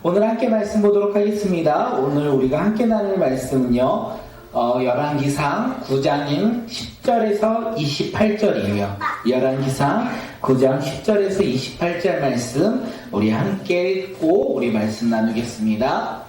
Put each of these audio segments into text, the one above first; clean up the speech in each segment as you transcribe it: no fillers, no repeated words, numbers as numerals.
오늘 함께 말씀 보도록 하겠습니다. 오늘 우리가 함께 나눌 말씀은요, 열왕기상 9장인 10절에서 28절이에요. 열왕기상 9장 10절에서 28절 말씀 우리 함께 읽고 우리 말씀 나누겠습니다.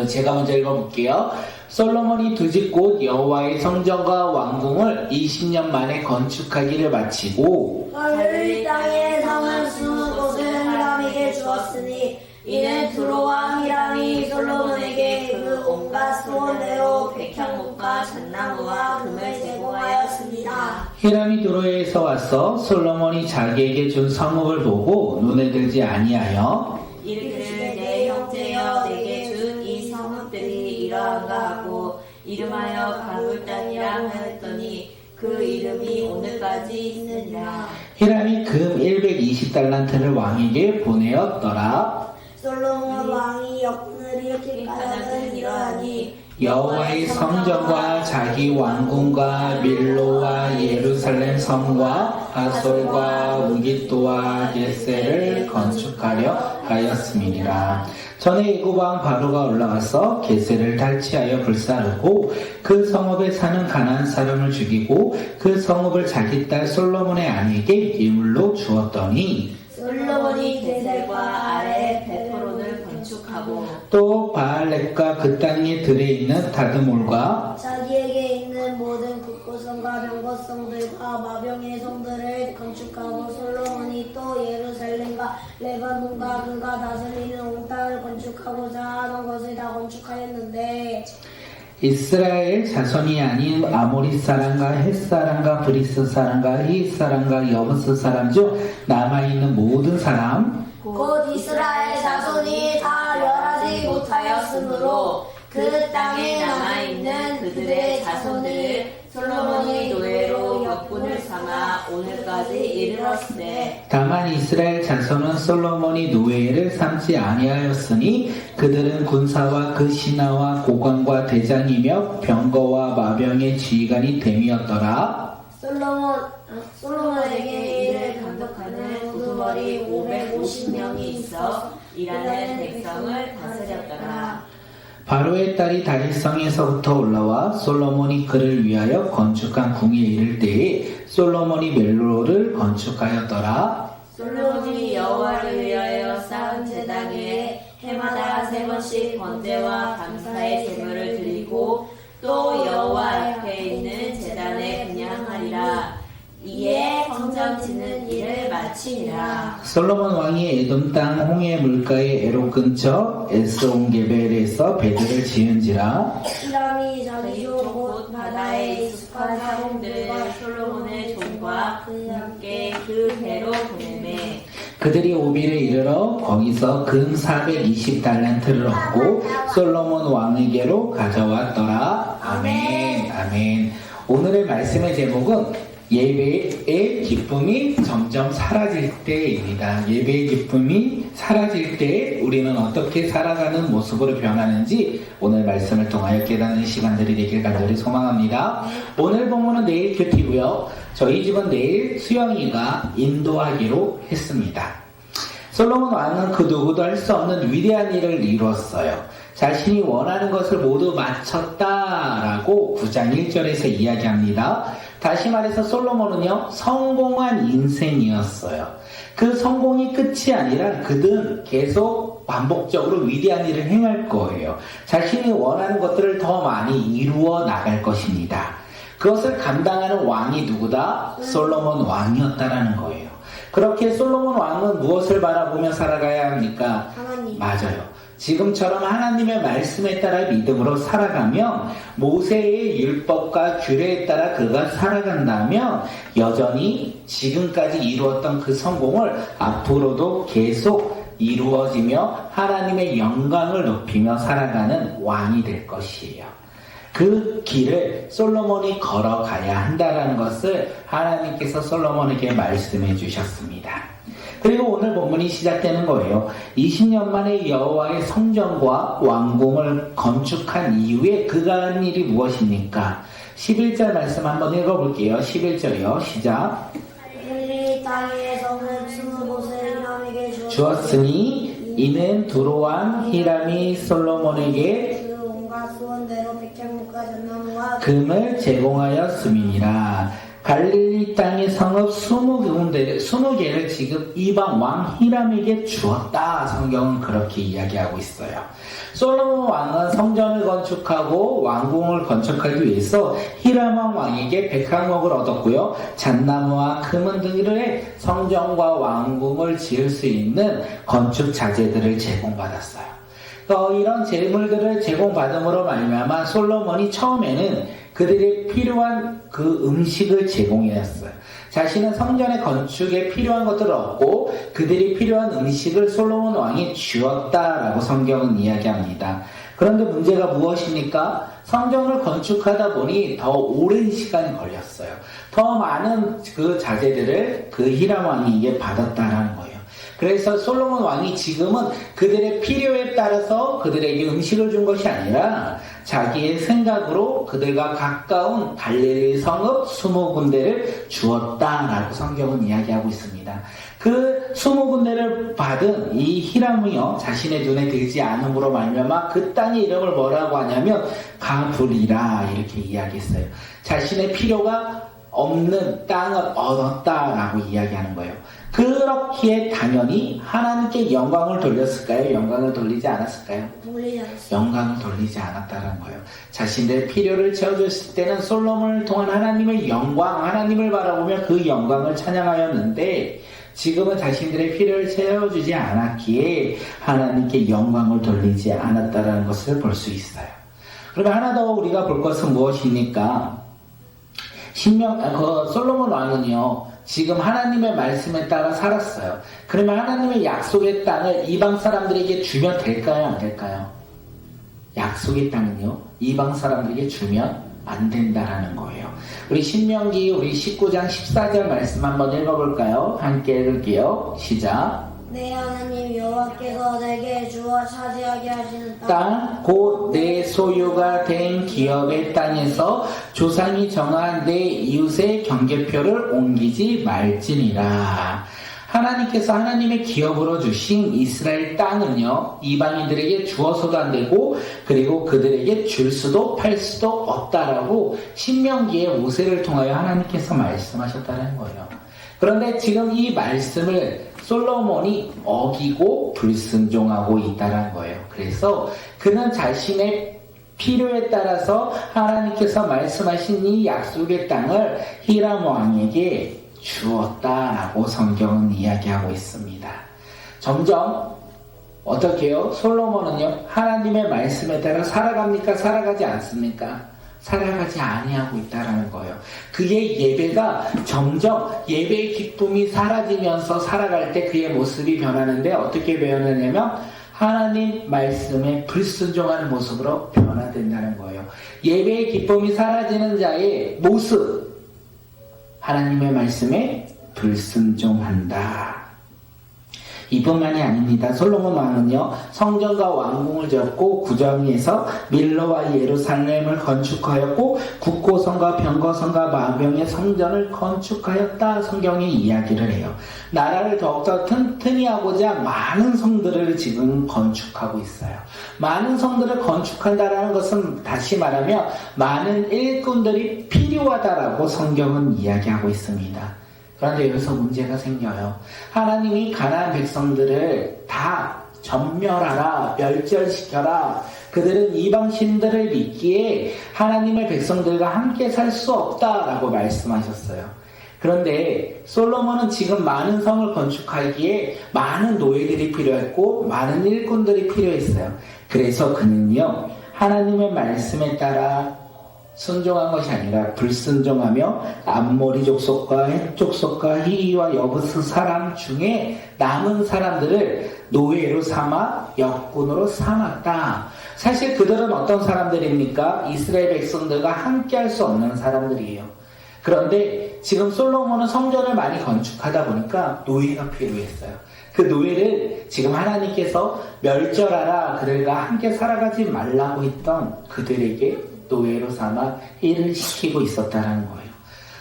제가 먼저 읽어볼게요. 솔로몬이 두 집 곧 여호와의 성전과 왕궁을 20년 만에 건축하기를 마치고 이 땅에 성을 20곳을 히람에게 주었으니 이는 두로와 히람이 솔로몬에게 그 온갖 소원대로 백향목과 잣나무와 금을 제공하였습니다. 히람이 두로에서 와서 솔로몬이 자기에게 준 성읍을 보고 눈에 들지 아니하여 이르기를 내 형제여 내게 준 이 성읍들이 이러한가 하고 이름하여 가굴 땅이라 하였더니 그 이름이 오늘까지 있느니라. 히람이 금 120달란트를 왕에게 보내었더라. 솔로몬 왕이 역군을 일으킬까지는 이러하니 여호와의 성전과 자기 왕궁과 밀로와 예루살렘 성과 하솔과 우깃도와 겟셀을 건축하려 하였음이니라. 전에 애굽 왕 바로가 올라가서 겟셀을 탈취하여 불사르고 그 성읍에 사는 가나안 사람을 죽이고 그 성읍을 자기 딸 솔로몬의 아내에게 예물로 주었더니 솔로몬이 겟셀과 아래 베토론을 건축하고 또 바알렉과 그 땅의 들에 있는 다드몰과 자기에게 있는 모든 국고성과 병거성들과 마병의 성들을 건축하고 솔로몬이 또 예루살렘과 레바논과 그가 다스리는 온 땅을 건축하고자 하는 것을 다 건축하였는데 이스라엘 자손이 아닌 아모리 사람과 헷 사람과 브리스 사람과 히잇 사람과 여부스 사람 중 남아있는 모든 사람 곧 이스라엘 자손이 다 멸하지 못하였으므로 그 땅에 남아있는 그들의 자손들을 솔로몬이 노예로 역군을 삼아 오늘까지 이르렀으되 다만 이스라엘 자손은 솔로몬이 노예를 삼지 아니하였으니 그들은 군사와 그 신하와 고관과 대장이며 병거와 마병의 지휘관이 됨이었더라. 솔로몬에게 이를 감독하는 우두머리 550명이 있어 일하는 백성을 다스렸더라. 바로의 딸이 다윗성에서부터 올라와 솔로몬이 그를 위하여 건축한 궁에 이를 때에 솔로몬이 멜로를 건축하였더라. 솔로몬이 여호와를 위하여 쌓은 제단에 해마다 3번씩 번제와 감사의 제물을 드리고 또 여호와 앞에 있는 제단에 분향하리라. 이에 성전 짓는 일을 마치니라. 솔로몬 왕이 에돔 땅 홍해 물가의 에로 근처 에스온게벨에서 배들을 지은지라. 히람이 자기도 곧 바다에 익숙한 사람들과 솔로몬의 종과 함께 그 배로 보내매 그들이 오빌에 이르러 거기서 금 420달란트를 얻고 솔로몬 왕에게로 가져왔더라. 아멘. 아멘. 오늘의 말씀의 제목은 예배의 기쁨이 점점 사라질 때입니다. 예배의 기쁨이 사라질 때 우리는 어떻게 살아가는 모습으로 변하는지 오늘 말씀을 통하여 깨닫는 시간들이 되길 간절히 소망합니다. 오늘 본문은 내일 큐티고요. 저희 집은 내일 수영이가 인도하기로 했습니다. 솔로몬 왕은 그 누구도 할 수 없는 위대한 일을 이루었어요. 자신이 원하는 것을 모두 마쳤다라고 9장 1절에서 이야기합니다. 다시 말해서 솔로몬은요, 성공한 인생이었어요. 그 성공이 끝이 아니라 그는 계속 반복적으로 위대한 일을 행할 거예요. 자신이 원하는 것들을 더 많이 이루어 나갈 것입니다. 그것을 감당하는 왕이 누구다? 솔로몬 왕이었다라는 거예요. 그렇게 솔로몬 왕은 무엇을 바라보며 살아가야 합니까? 하나님. 맞아요. 지금처럼 하나님의 말씀에 따라 믿음으로 살아가면 모세의 율법과 규례에 따라 그가 살아간다면 여전히 지금까지 이루었던 그 성공을 앞으로도 계속 이루어지며 하나님의 영광을 높이며 살아가는 왕이 될 것이에요. 그 길을 솔로몬이 걸어가야 한다는 것을 하나님께서 솔로몬에게 말씀해 주셨습니다. 그리고 오늘 본문이 시작되는 거예요. 20년 만에 여호와의 성전과 왕궁을 건축한 이후에 그가 한 일이 무엇입니까? 11절 말씀 한번 읽어볼게요. 11절이요. 시작. 이 땅의 성을 20곳을 히람에게 주었으니 이는 두로 왕 히람이 솔로몬에게 그 온갖 소원대로 백향목과 잣나무와 금을 제공하였음이니라. 갈릴리 땅의 성읍 20개를 지금 이방 왕 히람에게 주었다. 성경은 그렇게 이야기하고 있어요. 솔로몬 왕은 성전을 건축하고 왕궁을 건축하기 위해서 히람 왕에게 백항목을 얻었고요. 잣나무와 금은 등의 성전과 왕궁을 지을 수 있는 건축 자재들을 제공받았어요. 이런 재물들을 제공받음으로 말미암아 솔로몬이 처음에는 그들이 필요한 그 음식을 제공했어요. 자신은 성전의 건축에 필요한 것들을 얻고 그들이 필요한 음식을 솔로몬 왕이 주었다라고 성경은 이야기합니다. 그런데 문제가 무엇입니까? 성전을 건축하다 보니 더 오랜 시간이 걸렸어요. 더 많은 그 자재들을 그 히람 왕에게 받았다라는 거예요. 그래서 솔로몬 왕이 지금은 그들의 필요에 따라서 그들에게 음식을 준 것이 아니라 자기의 생각으로 그들과 가까운 갈릴리 성읍 20군데를 주었다라고 성경은 이야기하고 있습니다. 그 20군데를 받은 이 히람이요 자신의 눈에 들지 않음으로 말미암아 그 땅의 이름을 뭐라고 하냐면 가불이라 이렇게 이야기했어요. 자신의 필요가 없는 땅을 얻었다라고 이야기하는 거예요. 그렇기에 당연히 하나님께 영광을 돌렸을까요? 영광을 돌리지 않았을까요? 돌리지 않았어요. 영광을 돌리지 않았다는 거예요. 자신들의 필요를 채워줬을 때는 솔로몬을 통한 하나님의 영광, 하나님을 바라보며 그 영광을 찬양하였는데 지금은 자신들의 필요를 채워주지 않았기에 하나님께 영광을 돌리지 않았다는 것을 볼 수 있어요. 그러면 하나 더 우리가 볼 것은 무엇입니까? 솔로몬 왕은요, 지금 하나님의 말씀에 따라 살았어요. 그러면 하나님의 약속의 땅을 이방 사람들에게 주면 될까요? 안 될까요? 약속의 땅은요, 이방 사람들에게 주면 안 된다라는 거예요. 우리 신명기 우리 19장 14절 말씀 한번 읽어볼까요? 함께 읽을게요. 시작. 내 하나님 여호와께서 내게 주어 차지하게 하시는 땅, 곧 내 소유가 된 기업의 땅에서 조상이 정한 내 이웃의 경계표를 옮기지 말지니라. 하나님께서 하나님의 기업으로 주신 이스라엘 땅은요, 이방인들에게 주어서도 안 되고, 그리고 그들에게 줄 수도 팔 수도 없다라고 신명기에 모세를 통하여 하나님께서 말씀하셨다는 거예요. 그런데 지금 이 말씀을 솔로몬이 어기고 불순종하고 있다는 거예요. 그래서 그는 자신의 필요에 따라서 하나님께서 말씀하신 이 약속의 땅을 히람 왕에게 주었다라고 성경은 이야기하고 있습니다. 점점 어떻게 해요? 솔로몬은요, 하나님의 말씀에 따라 살아갑니까? 살아가지 않습니까? 살아가지 아니하고 있다라는 거예요. 그의 예배가 점점 예배의 기쁨이 사라지면서 살아갈 때 그의 모습이 변하는데 어떻게 변하냐면 하나님 말씀에 불순종하는 모습으로 변화된다는 거예요. 예배의 기쁨이 사라지는 자의 모습, 하나님의 말씀에 불순종한다. 이뿐만이 아닙니다. 솔로몬 왕은요, 성전과 왕궁을 지었고 구정에서 밀로와 예루살렘을 건축하였고 국고성과 병거성과 마병의 성전을 건축하였다. 성경이 이야기를 해요. 나라를 더욱더 튼튼히 하고자 많은 성들을 지금 건축하고 있어요. 많은 성들을 건축한다라는 것은 다시 말하면 많은 일꾼들이 필요하다라고 성경은 이야기하고 있습니다. 그런데 여기서 문제가 생겨요. 하나님이 가나안 백성들을 다 전멸하라, 멸절시켜라. 그들은 이방신들을 믿기에 하나님의 백성들과 함께 살 수 없다라고 말씀하셨어요. 그런데 솔로몬은 지금 많은 성을 건축하기에 많은 노예들이 필요했고 많은 일꾼들이 필요했어요. 그래서 그는요, 하나님의 말씀에 따라 순종한 것이 아니라 불순종하며 암모리 족속과 헷 족속과 히위와 여부스 사람 중에 남은 사람들을 노예로 삼아 역군으로 삼았다. 사실 그들은 어떤 사람들입니까? 이스라엘 백성들과 함께 할 수 없는 사람들이에요. 그런데 지금 솔로몬은 성전을 많이 건축하다 보니까 노예가 필요했어요. 그 노예를 지금 하나님께서 멸절하라, 그들과 함께 살아가지 말라고 했던 그들에게 노예로 삼아 일을 시키고 있었다는 거예요.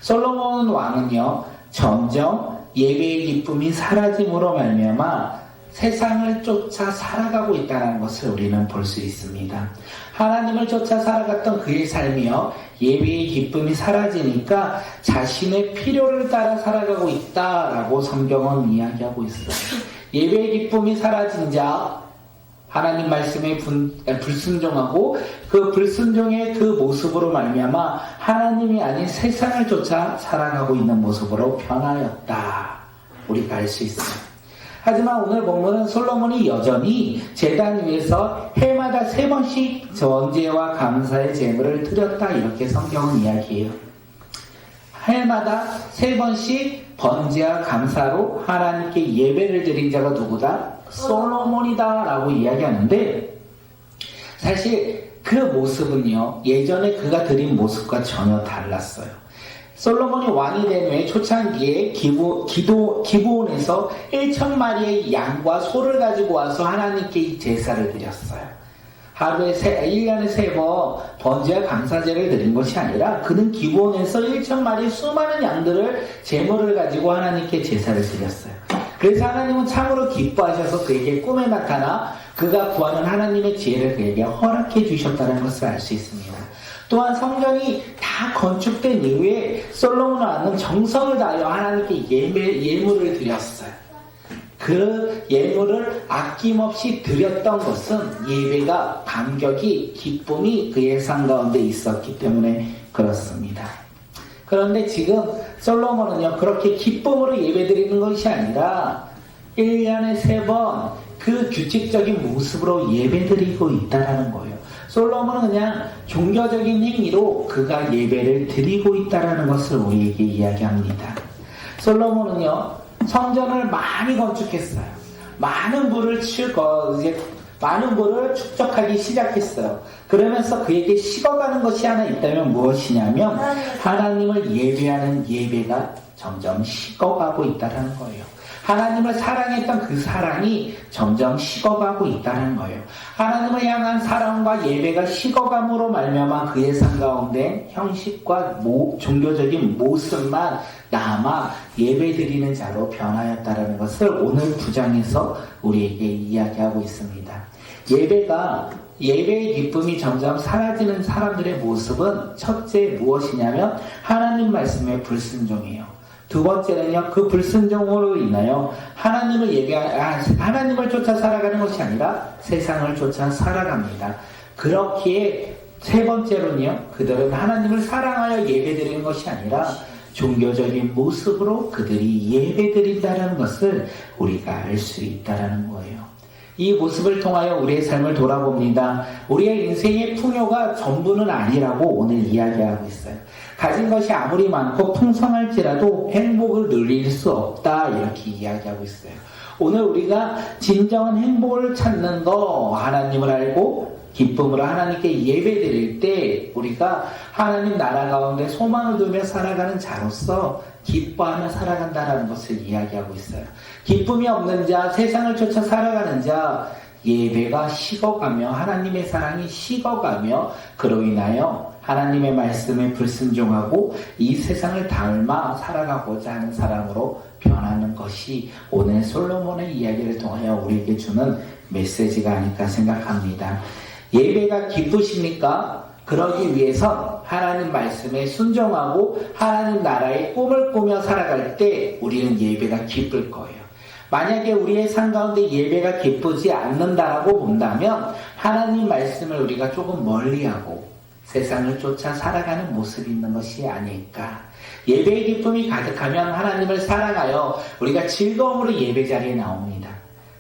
솔로몬 왕은요, 점점 예배의 기쁨이 사라짐으로 말미암아 세상을 쫓아 살아가고 있다는 것을 우리는 볼 수 있습니다. 하나님을 쫓아 살아갔던 그의 삶이요, 예배의 기쁨이 사라지니까 자신의 필요를 따라 살아가고 있다라고 성경은 이야기하고 있어요. 예배의 기쁨이 사라진 자, 하나님 말씀에 불순종하고 그 불순종의 그 모습으로 말미암아 하나님이 아닌 세상을 쫓아 살아가고 있는 모습으로 변하였다, 우리가 알 수 있어요. 하지만 오늘 본문은 솔로몬이 여전히 제단 위에서 해마다 3번씩 번제와 감사의 제물을 드렸다, 이렇게 성경은 이야기해요. 해마다 3번씩 번제와 감사로 하나님께 예배를 드린 자가 누구다? 솔로몬이다 라고 이야기하는데, 사실 그 모습은요, 예전에 그가 드린 모습과 전혀 달랐어요. 솔로몬이 왕이 된 후에 초창기에 기브온에서 1,000마리의 양과 소를 가지고 와서 하나님께 제사를 드렸어요. 하루에 1년에 3번 번제와 감사제를 드린 것이 아니라 그는 기브온에서 1,000마리 수많은 양들을 제물을 가지고 하나님께 제사를 드렸어요. 그래서 하나님은 참으로 기뻐하셔서 그에게 꿈에 나타나 그가 구하는 하나님의 지혜를 그에게 허락해 주셨다는 것을 알 수 있습니다. 또한 성전이 다 건축된 이후에 솔로몬은 정성을 다하여 하나님께 예물을 드렸어요. 그 예물을 아낌없이 드렸던 것은 예배가 감격이, 기쁨이 그의 삶 가운데 있었기 때문에 그렇습니다. 그런데 지금 솔로몬은요, 그렇게 기쁨으로 예배드리는 것이 아니라 1년에 3번 그 규칙적인 모습으로 예배드리고 있다는 거예요. 솔로몬은 그냥 종교적인 행위로 그가 예배를 드리고 있다는 것을 우리에게 이야기합니다. 솔로몬은요, 성전을 많이 건축했어요. 많은 부를 축적하기 시작했어요. 그러면서 그에게 식어가는 것이 하나 있다면 무엇이냐면 하나님을 예배하는 예배가 점점 식어가고 있다는 거예요. 하나님을 사랑했던 그 사랑이 점점 식어가고 있다는 거예요. 하나님을 향한 사랑과 예배가 식어감으로 말미암아 그의 삶 가운데 형식과 종교적인 모습만 남아 예배드리는 자로 변하였다는 것을 오늘 9장에서 우리에게 이야기하고 있습니다. 예배의 기쁨이 점점 사라지는 사람들의 모습은 첫째 무엇이냐면 하나님 말씀에 불순종이에요. 두 번째는요, 그 불순종으로 인하여 하나님을 쫓아 살아가는 것이 아니라 세상을 쫓아 살아갑니다. 그렇기에 세 번째로는요, 그들은 하나님을 사랑하여 예배드리는 것이 아니라 종교적인 모습으로 그들이 예배드린다는 것을 우리가 알 수 있다는 거예요. 이 모습을 통하여 우리의 삶을 돌아봅니다. 우리의 인생의 풍요가 전부는 아니라고 오늘 이야기하고 있어요. 가진 것이 아무리 많고 풍성할지라도 행복을 누릴 수 없다, 이렇게 이야기하고 있어요. 오늘 우리가 진정한 행복을 찾는 거, 하나님을 알고 기쁨으로 하나님께 예배드릴 때 우리가 하나님 나라 가운데 소망을 두며 살아가는 자로서 기뻐하며 살아간다는 것을 이야기하고 있어요. 기쁨이 없는 자, 세상을 쫓아 살아가는 자, 예배가 식어가며 하나님의 사랑이 식어가며 그로 인하여 하나님의 말씀에 불순종하고 이 세상을 닮아 살아가고자 하는 사람으로 변하는 것이 오늘 솔로몬의 이야기를 통하여 우리에게 주는 메시지가 아닐까 생각합니다. 예배가 기쁘십니까? 그러기 위해선 하나님 말씀에 순종하고 하나님 나라의 꿈을 꾸며 살아갈 때 우리는 예배가 기쁠 거예요. 만약에 우리의 삶 가운데 예배가 기쁘지 않는다라고 본다면 하나님 말씀을 우리가 조금 멀리하고 세상을 쫓아 살아가는 모습이 있는 것이 아닐까. 예배의 기쁨이 가득하면 하나님을 사랑하여 우리가 즐거움으로 예배 자리에 나옵니다.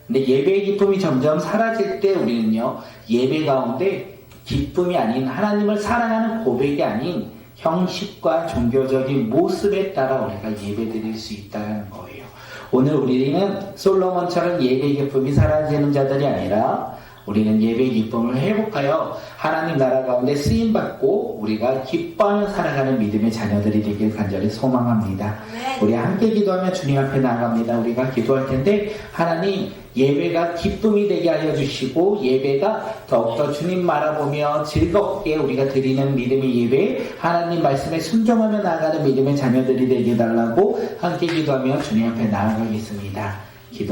근데 예배의 기쁨이 점점 사라질 때 우리는요, 예배 가운데 기쁨이 아닌 하나님을 사랑하는 고백이 아닌 형식과 종교적인 모습에 따라 우리가 예배드릴 수 있다는 거예요. 오늘 우리는 솔로몬처럼 예배의 기쁨이 사라지는 자들이 아니라 우리는 예배의 기쁨을 회복하여 하나님 나라 가운데 쓰임받고 우리가 기뻐하며 살아가는 믿음의 자녀들이 되길 간절히 소망합니다. 우리 함께 기도하며 주님 앞에 나아갑니다. 우리가 기도할 텐데 하나님, 예배가 기쁨이 되게 하여 주시고 예배가 더욱더 주님 바라보며 즐겁게 우리가 드리는 믿음의 예배, 하나님 말씀에 순종하며 나아가는 믿음의 자녀들이 되게 해달라고 함께 기도하며 주님 앞에 나아가겠습니다.